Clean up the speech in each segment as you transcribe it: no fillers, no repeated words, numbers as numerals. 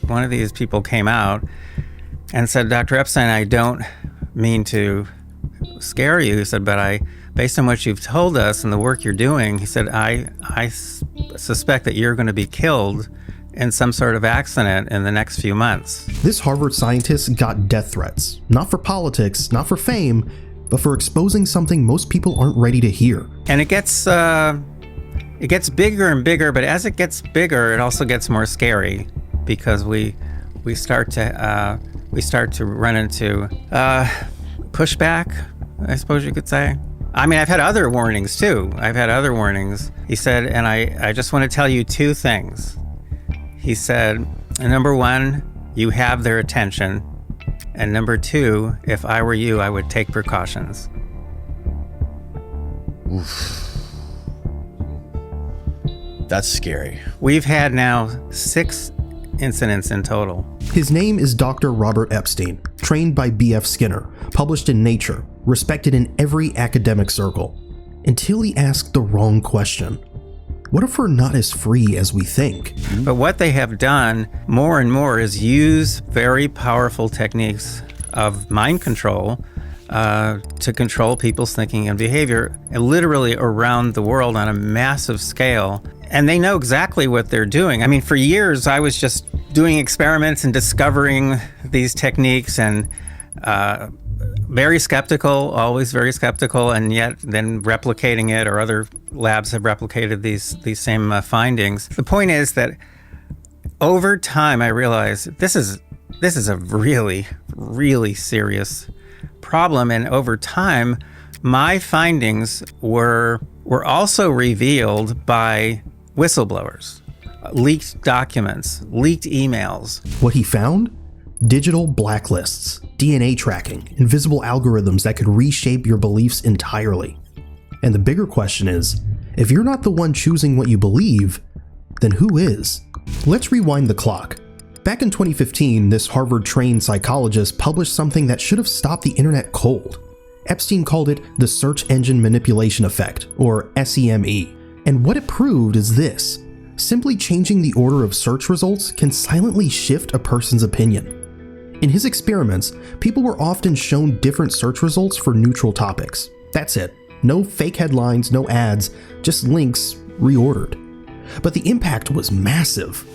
one of these people came out and said, Dr. Epstein, I don't mean to scare you. He said, but based on what you've told us and the work you're doing, he said, I suspect that you're going to be killed in some sort of accident in the next few months. This Harvard scientist got death threats, not for politics, not for fame, but for exposing something most people aren't ready to hear. And it gets bigger and bigger, but as it gets bigger, it also gets more scary because we start to run into pushback, I suppose you could say. I mean, I've had other warnings too. He said, and I just want to tell you two things. He said, number one, you have their attention. And number two, if I were you, I would take precautions. Oof. That's scary. We've had now 6 incidents in total. His name is Dr. Robert Epstein, trained by B.F. Skinner, published in Nature, respected in every academic circle, until he asked the wrong question. What if we're not as free as we think? But what they have done more and more is use very powerful techniques of mind control to control people's thinking and behavior, and literally around the world on a massive scale. And they know exactly what they're doing. I mean, for years, I was just doing experiments and discovering these techniques and very skeptical, always very skeptical, and yet then replicating it, or other labs have replicated these same findings. The point is that over time, I realized this is a really, really serious problem. And over time, my findings were also revealed by whistleblowers, leaked documents, leaked emails. What he found? Digital blacklists, DNA tracking, invisible algorithms that could reshape your beliefs entirely. And the bigger question is, if you're not the one choosing what you believe, then who is? Let's rewind the clock. Back in 2015, this Harvard-trained psychologist published something that should have stopped the internet cold. Epstein called it the Search Engine Manipulation Effect, or SEME. And what it proved is this: simply changing the order of search results can silently shift a person's opinion. In his experiments, people were often shown different search results for neutral topics. That's it. No fake headlines, no ads, just links reordered. But the impact was massive.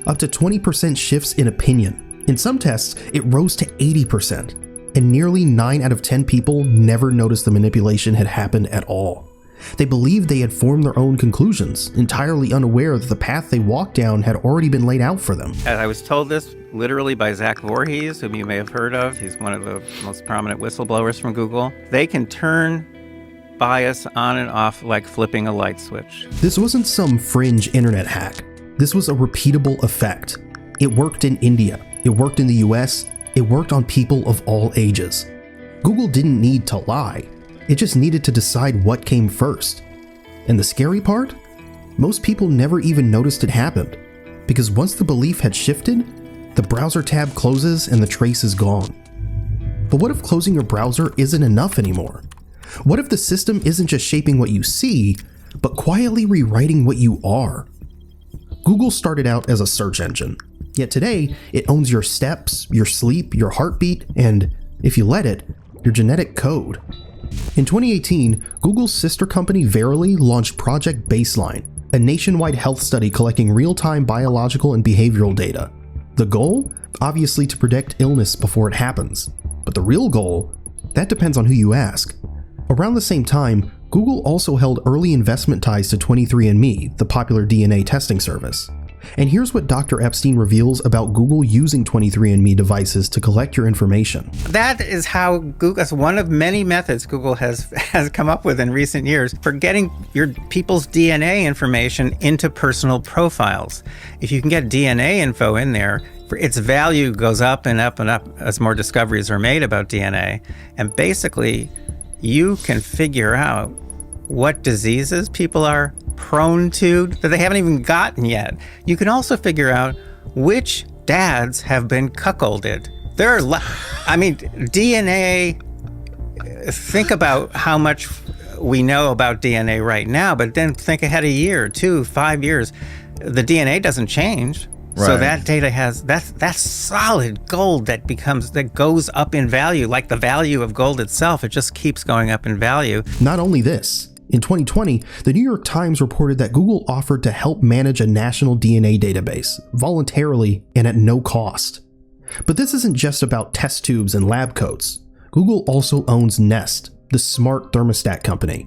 Up to 20% shifts in opinion. In some tests, it rose to 80%. And nearly 9 out of 10 people never noticed the manipulation had happened at all. They believed they had formed their own conclusions, entirely unaware that the path they walked down had already been laid out for them. I was told this literally by Zach Voorhees, whom you may have heard of. He's one of the most prominent whistleblowers from Google. They can turn bias on and off like flipping a light switch. This wasn't some fringe internet hack. This was a repeatable effect. It worked in India. It worked in the US. It worked on people of all ages. Google didn't need to lie. It just needed to decide what came first. And the scary part? Most people never even noticed it happened, because once the belief had shifted, the browser tab closes and the trace is gone. But what if closing your browser isn't enough anymore? What if the system isn't just shaping what you see, but quietly rewriting what you are? Google started out as a search engine, yet today it owns your steps, your sleep, your heartbeat, and, if you let it, your genetic code. In 2018, Google's sister company Verily launched Project Baseline, a nationwide health study collecting real-time biological and behavioral data. The goal? Obviously to predict illness before it happens. But the real goal? That depends on who you ask. Around the same time, Google also held early investment ties to 23andMe, the popular DNA testing service. And here's what Dr. Epstein reveals about Google using 23andMe devices to collect your information. That is how Google, that's one of many methods Google has come up with in recent years for getting your people's DNA information into personal profiles. If you can get DNA info in there, its value goes up and up and up as more discoveries are made about DNA. And basically, you can figure out what diseases people are prone to that they haven't even gotten yet. You can also figure out which dads have been cuckolded. There are, DNA, think about how much we know about DNA right now, but then think ahead a year, 2, 5 years. The DNA doesn't change. So Right. that data that's solid gold that goes up in value, like the value of gold itself. It just keeps going up in value. Not only this, in 2020, the New York Times reported that Google offered to help manage a national DNA database, voluntarily and at no cost. But this isn't just about test tubes and lab coats. Google also owns Nest, the smart thermostat company.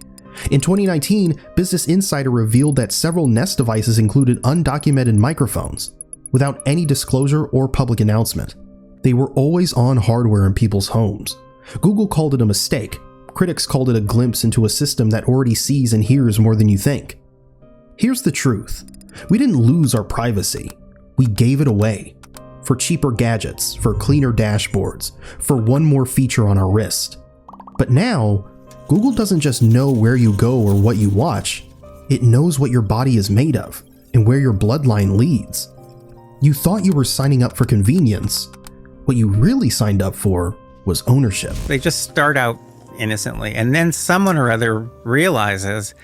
In 2019, Business Insider revealed that several Nest devices included undocumented microphones, without any disclosure or public announcement. They were always on hardware in people's homes. Google called it a mistake. Critics called it a glimpse into a system that already sees and hears more than you think. Here's the truth. We didn't lose our privacy. We gave it away. For cheaper gadgets, for cleaner dashboards, for one more feature on our wrist. But now, Google doesn't just know where you go or what you watch, it knows what your body is made of and where your bloodline leads. You thought you were signing up for convenience. What you really signed up for was ownership. They just start out innocently, and then someone or other realizes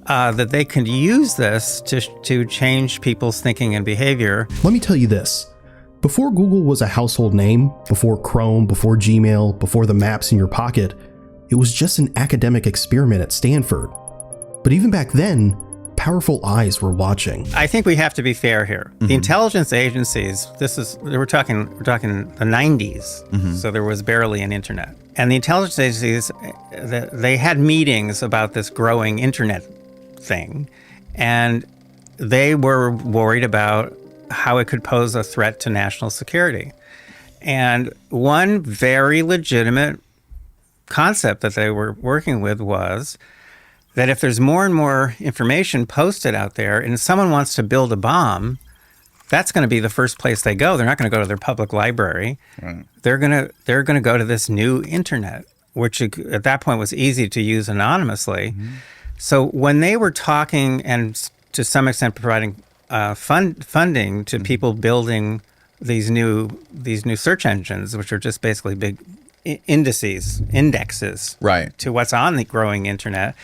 that they can use this to change people's thinking and behavior. Let me tell you this. Before Google was a household name, before Chrome, before Gmail, before the maps in your pocket, it was just an academic experiment at Stanford. But even back then, powerful eyes were watching. I think we have to be fair here. The intelligence agencies, we're talking the 90s, so there was barely an internet. And the intelligence agencies, they had meetings about this growing internet thing, and they were worried about how it could pose a threat to national security. And one very legitimate concept that they were working with was that if there's more and more information posted out there and someone wants to build a bomb, that's going to be the first place they go. They're not going to go to their public library. Right. They're going to go to this new internet, which at that point was easy to use anonymously. So when they were talking and to some extent providing funding to people building these new search engines, which are just basically big indexes Right. to what's on the growing internet,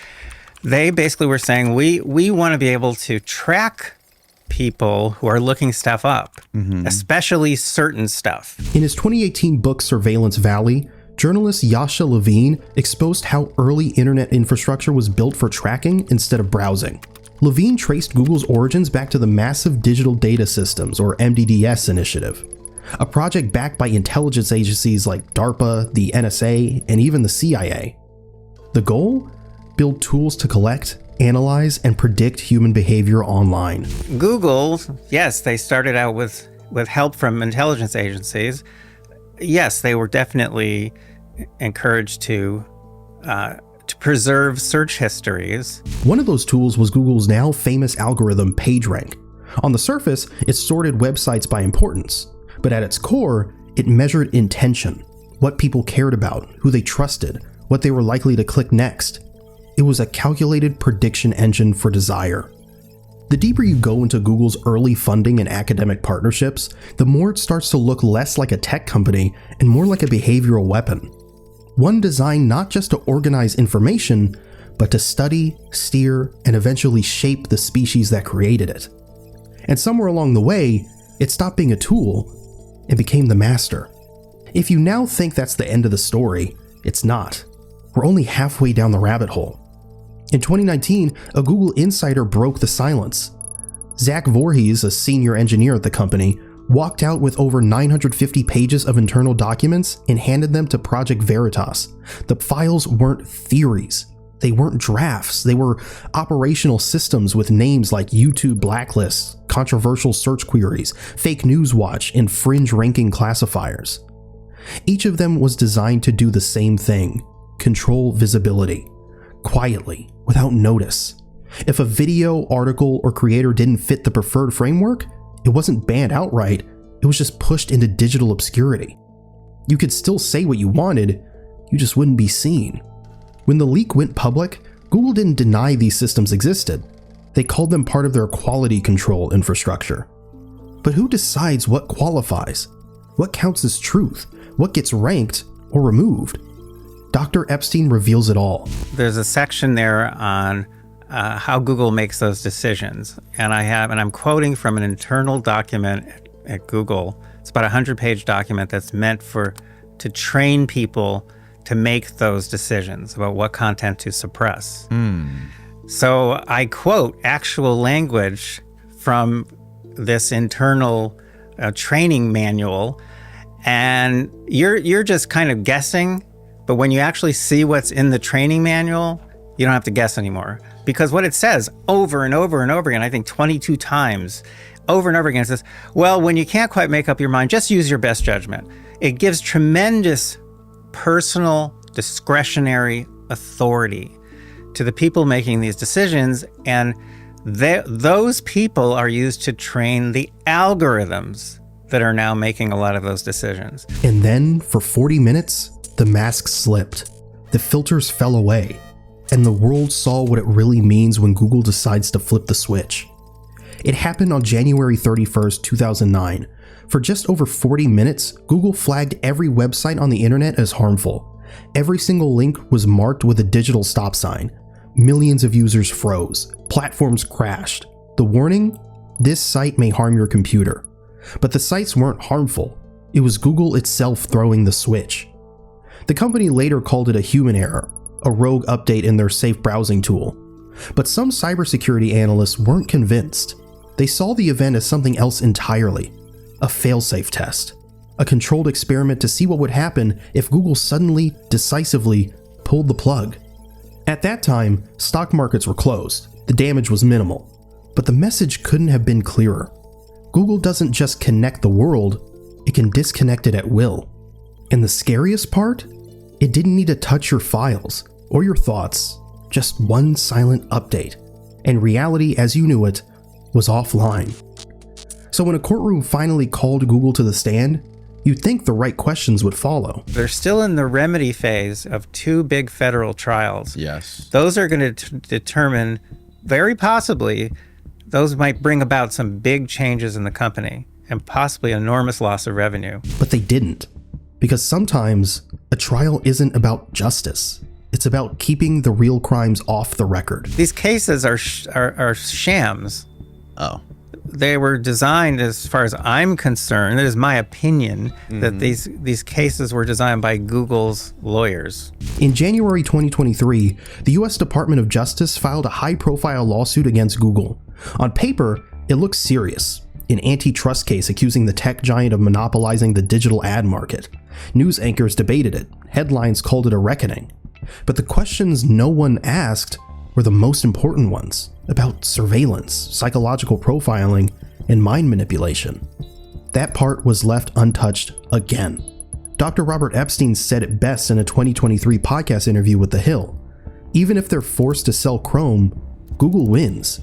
they basically were saying, we want to be able to track people who are looking stuff up, especially certain stuff. In his 2018 book Surveillance Valley, journalist Yasha Levine exposed how early internet infrastructure was built for tracking instead of browsing. Levine traced Google's origins back to the Massive Digital Data Systems, or MDDS initiative, a project backed by intelligence agencies like DARPA, the NSA, and even the CIA. The goal? Build tools to collect, analyze, and predict human behavior online. Google, yes, they started out with help from intelligence agencies. Yes, they were definitely encouraged to preserve search histories. One of those tools was Google's now famous algorithm PageRank. On the surface, it sorted websites by importance, but at its core, it measured intention, what people cared about, who they trusted, what they were likely to click next. It was a calculated prediction engine for desire. The deeper you go into Google's early funding and academic partnerships, the more it starts to look less like a tech company and more like a behavioral weapon. One designed not just to organize information, but to study, steer, and eventually shape the species that created it. And somewhere along the way, it stopped being a tool and became the master. If you now think that's the end of the story, it's not. We're only halfway down the rabbit hole. In 2019, a Google insider broke the silence. Zach Voorhees, a senior engineer at the company, walked out with over 950 pages of internal documents and handed them to Project Veritas. The files weren't theories. They weren't drafts. They were operational systems with names like YouTube blacklists, controversial search queries, fake news watch, and fringe ranking classifiers. Each of them was designed to do the same thing: control visibility, quietly, without notice. If a video, article, or creator didn't fit the preferred framework, it wasn't banned outright, it was just pushed into digital obscurity. You could still say what you wanted, you just wouldn't be seen. When the leak went public, Google didn't deny these systems existed. They called them part of their quality control infrastructure. But who decides what qualifies? What counts as truth? What gets ranked or removed? Dr. Epstein reveals it all. There's a section there on how Google makes those decisions. And I'm quoting from an internal document at Google. It's about a 100-page document that's meant to train people to make those decisions about what content to suppress. So I quote actual language from this internal training manual, and you're just kind of guessing, but when you actually see what's in the training manual, you don't have to guess anymore. Because what it says over and over and over again, I think 22 times, over and over again, it says, well, when you can't quite make up your mind, just use your best judgment. It gives tremendous personal discretionary authority to the people making these decisions, and those people are used to train the algorithms that are now making a lot of those decisions. And then, for 40 minutes, the mask slipped, the filters fell away, and the world saw what it really means when Google decides to flip the switch. It happened on January 31st, 2009. For just over 40 minutes, Google flagged every website on the internet as harmful. Every single link was marked with a digital stop sign. Millions of users froze. Platforms crashed. The warning? This site may harm your computer. But the sites weren't harmful. It was Google itself throwing the switch. The company later called it a human error, a rogue update in their safe browsing tool. But some cybersecurity analysts weren't convinced. They saw the event as something else entirely. A failsafe test. A controlled experiment to see what would happen if Google suddenly, decisively, pulled the plug. At that time, stock markets were closed. The damage was minimal. But the message couldn't have been clearer. Google doesn't just connect the world, it can disconnect it at will. And the scariest part? It didn't need to touch your files or your thoughts, just one silent update. And reality as you knew it was offline. So when a courtroom finally called Google to the stand, you'd think the right questions would follow. They're still in the remedy phase of 2 big federal trials. Yes. Those are going to determine, very possibly, those might bring about some big changes in the company and possibly enormous loss of revenue. But they didn't. Because sometimes a trial isn't about justice. It's about keeping the real crimes off the record. These cases are shams. Oh. They were designed, as far as I'm concerned, it is my opinion, that these cases were designed by Google's lawyers. In January 2023, the US Department of Justice filed a high-profile lawsuit against Google. On paper, it looks serious. An antitrust case accusing the tech giant of monopolizing the digital ad market. News anchors debated it. Headlines called it a reckoning. But the questions no one asked were the most important ones, about surveillance, psychological profiling, and mind manipulation. That part was left untouched again. Dr. Robert Epstein said it best in a 2023 podcast interview with The Hill. Even if they're forced to sell Chrome, Google wins.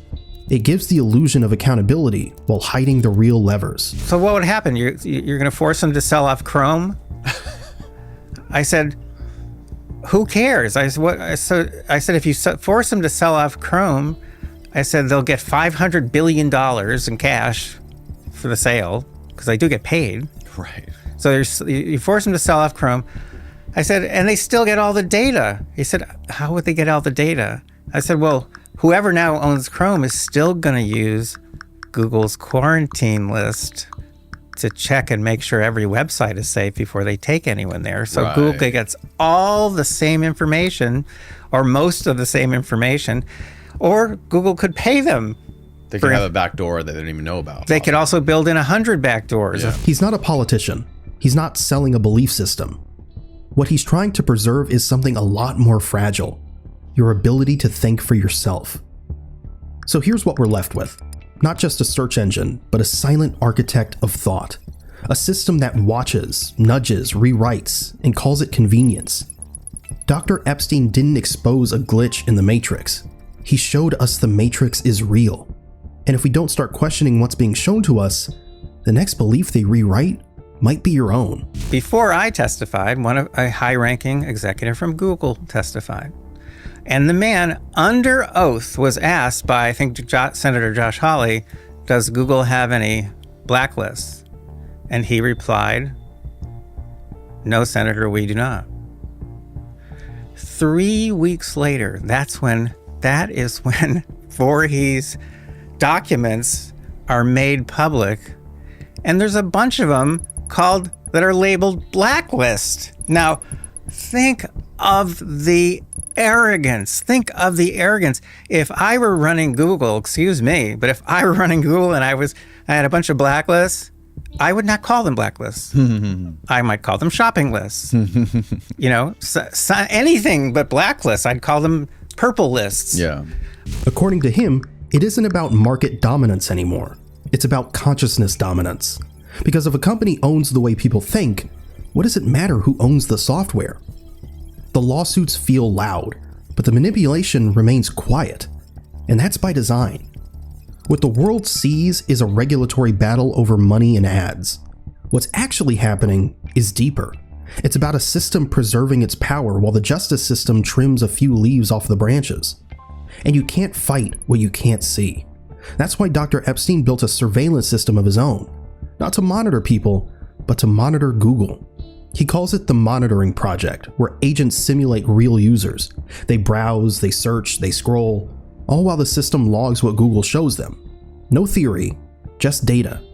It gives the illusion of accountability while hiding the real levers. So what would happen? You're going to force them to sell off Chrome? I said, who cares? I said, if you force them to sell off Chrome, I said they'll get $500 billion in cash for the sale, because they do get paid. Right. So you force them to sell off Chrome. I said, and they still get all the data. He said, how would they get all the data? I said, well, whoever now owns Chrome is still going to use Google's quarantine list to check and make sure every website is safe before they take anyone there. So Right. Google gets all the same information, or most of the same information, or Google could pay them. They could have a back door that they don't even know about. They could also build in 100 back doors. Yeah. He's not a politician. He's not selling a belief system. What he's trying to preserve is something a lot more fragile: your ability to think for yourself. So here's what we're left with. Not just a search engine, but a silent architect of thought. A system that watches, nudges, rewrites, and calls it convenience. Dr. Epstein didn't expose a glitch in the Matrix. He showed us the Matrix is real. And if we don't start questioning what's being shown to us, the next belief they rewrite might be your own. Before I testified, a high-ranking executive from Google testified. And the man, under oath, was asked by, I think, Senator Josh Hawley, does Google have any blacklists? And he replied, no, Senator, we do not. 3 weeks later, that's when that is when Voorhees documents are made public, and there's a bunch of them that are labeled blacklist. Now, think of the arrogance. If I were running Google, excuse me, but if I were running Google and I had a bunch of blacklists, I would not call them blacklists. I might call them shopping lists. Anything but blacklists. I'd call them purple lists. Yeah. According to him, it isn't about market dominance anymore. It's about consciousness dominance. Because if a company owns the way people think, what does it matter who owns the software? The lawsuits feel loud, but the manipulation remains quiet. And that's by design. What the world sees is a regulatory battle over money and ads. What's actually happening is deeper. It's about a system preserving its power while the justice system trims a few leaves off the branches. And you can't fight what you can't see. That's why Dr. Epstein built a surveillance system of his own. Not to monitor people, but to monitor Google. He calls it the Monitoring Project, where agents simulate real users. They browse, they search, they scroll, all while the system logs what Google shows them. No theory, just data.